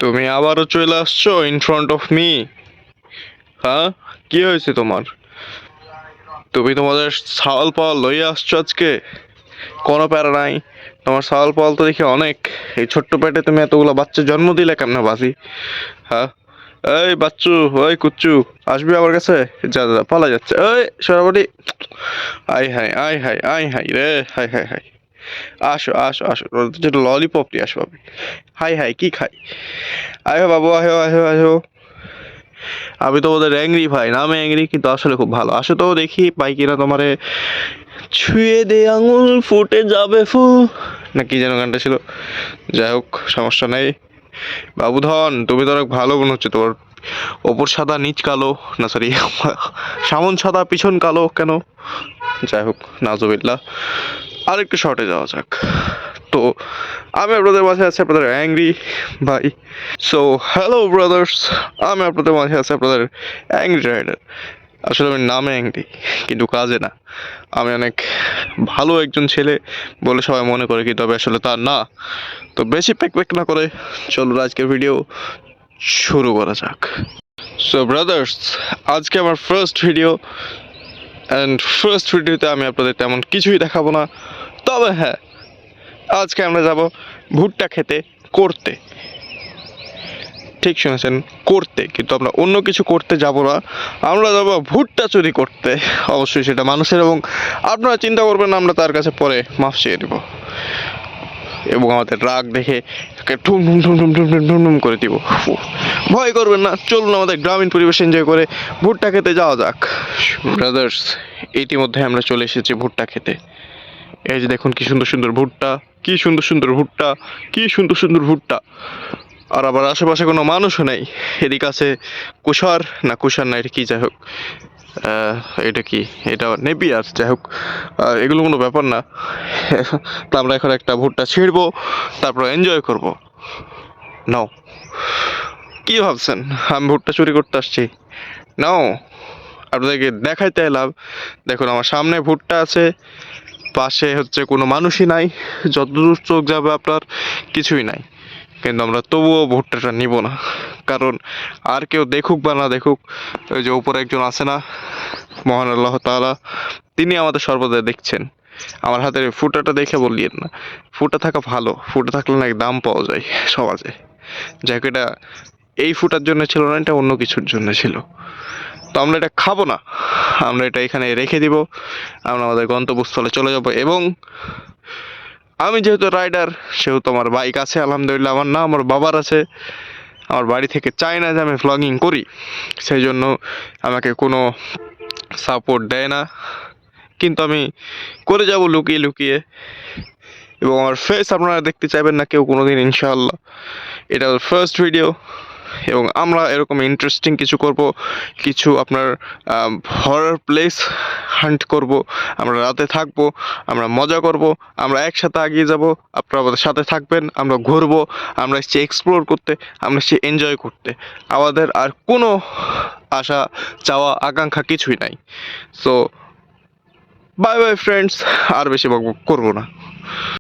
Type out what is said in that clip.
তুমি আবারও চলে আসছো ইন ফ্রন্ট অফ মি। হ্যাঁ, কি হয়েছে তোমার? তুমি তোমাদের ছাওয়াল পাওয়াল লইয়া আসছো আজকে? কোনো প্যারা নাই। তোমার ছাওয়াল পাওয়াল তো দেখি অনেক। এই ছোট্ট পেটে তুমি এতগুলো বাচ্চা জন্ম দিলে কেমনে বাসি? হ্যাঁ, এই বাচ্চু, ওই কুচ্চু, আসবি আমার কাছে? যা যা পালা যাচ্ছে, ওই সরাবটি। আই হাই আই হাই আই হাই রে, হাই হাই হাই। আসো আসো আসো, যেটা ললিপপ নিয়ে আসো ভাবি। হাই হাই, কি খাই? আয়ো বাবু, আয়ো আয়ো আয়ো। আমি তো ওদের অ্যাংরি ভাই, নামে অ্যাংরি কিন্তু আসলে খুব ভালো। আসো তো দেখি পাই কিনা তোমারে। ছুঁয়ে দে আঙুল ফুটে যাবে ফুল, না কি যেন গানটা ছিল। যাই হোক, সমস্যা নেই। বাবুধন, তুমি তো অনেক ভালো মনে হচ্ছে তোমার। ওপর সাদা নিচ কালো, না সরি, সামন সাদা পিছন কালো কেন? যাই হোক, নাজুবিল্লাহ। আরেকটু শর্টে যাওয়া যাক। তো আমি আপনাদের মাঝে আছি আপনাদের অ্যাংরি ভাই। সো হ্যালো ব্রাদার্স, আমি আপনাদের মাঝে আছি আপনাদের অ্যাংরি রাইডার। আসলে আমি নামে অ্যাংরি, কিন্তু কাজে না। আমি অনেক ভালো একজন ছেলে বলে সবাই মনে করে, কিন্তু তবে আসলে তা না। তো বেশি প্যাক প্যাক না করে চলো আজকের ভিডিও শুরু করা যাক। সো ব্রাদার্স, আজকে আমার ফার্স্ট ভিডিও, অ্যান্ড ফার্স্ট ভিডিওতে আমি আপনাদের তেমন কিছুই দেখাবো না। তবে হ্যাঁ, আজকে আমরা যাব ভুট্টা খেতে, করতে। ঠিক শুনেছেন, করতে। কিন্তু আমরা অন্য কিছু করতে যাব না, আমরা যাব ভুট্টা চুরি করতে। অবশ্যই সেটা মানুষের, এবং আপনারা চিন্তা করবেন আমরা তার কাছে পরে মাফ চেয়ে দেব, এবং আমাদের রাগ দেখে তাকে ঠুম ঠুম ঠুম ঠুম ঠুম ঠুম ঠুম ঠুম করে দিব। ভয় করবেন না, চলুন আমাদের গ্রামীণ পরিবেশ এনজয় করে ভুট্টা খেতে যাওয়া যাক। ব্রাদার্স, ইতিমধ্যে আমরা চলে এসেছি ভুট্টা খেতে। এই যে দেখুন কি সুন্দর সুন্দর ভুট্টা, কি সুন্দর সুন্দর ভুট্টা, কি সুন্দর সুন্দর ভুট্টা। আর আবার আশেপাশে কোনো মানুষও নেই। এদিকে আছে কুষার, না কুষার না, এটা কি, যাই হোক, এটা কি, এটা নেপিয়ার, যাই হোক, এগুলো কোনো ব্যাপার না। তো আমরা এখন একটা ভুট্টা ছিঁড়বো, তারপর এনজয় করব। নাও, কি ভাবছেন আমি ভুট্টা চুরি করতে আসছি? নাও, আপনাদেরকে দেখাইতে এলাম। দেখুন আমার সামনে ভুট্টা আছে, পাশে হচ্ছে কোনো মানুষই নাই, যতদূর চোখ যাবে আপনার কিছুই নাই। কিন্তু আমরা তবুও ভুট্টাটা নিব না, কারণ আর কেউ দেখুক বা না দেখুক, ওই যে উপরে একজন আছে না, মহান আল্লাহ তাআলা, তিনি আমাদের সর্বদা দেখছেন। আমার হাতের ফুটাটা দেখে বললিয়েন না, ফুটা থাকা ভালো, ফুটা থাকলে নাকি দাম পাওয়া যায় সমাজে। যাক, এটা এই ফুটার জন্য ছিল না, এটা অন্য কিছুর জন্য ছিল। তো আমরা এটা খাবো না, আমরা এটা এখানে রেখে দিব। আমরা আমাদের গন্তব্যস্থলে চলে যাব, এবং আমি যেহেতু রাইডার, সেহেতু আমার বাইক আছে আলহামদুলিল্লাহ, আমার না আমার বাবার আছে। আমার বাড়ি থেকে চায় না যে আমি ভ্লগিং করি, সেই জন্য আমাকে কোনো সাপোর্ট দেয় না। কিন্তু আমি করে যাব লুকিয়ে লুকিয়ে, এবং আমার ফেস আপনারা দেখতে চাইবেন না কেউ কোনোদিন, ইনশাআল্লাহ। এটা ফার্স্ট ভিডিও, এবং আমরা এরকম ইন্টারেস্টিং কিছু করব, কিছু আপনার হরর প্লেস হান্ট করব। আমরা রাতে থাকবো, আমরা মজা করব, আমরা একসাথে এগিয়ে যাব। আপনারা আমাদের সাথে থাকবেন, আমরা ঘুরবো, আমরা এসেছি এক্সপ্লোর করতে, আমরা এসেছি এনজয় করতে। আমাদের আর কোনো আশা, চাওয়া, আকাঙ্ক্ষা কিছুই নাই। সো বাই বাই ফ্রেন্ডস, আর বেশি বকবক করবো না।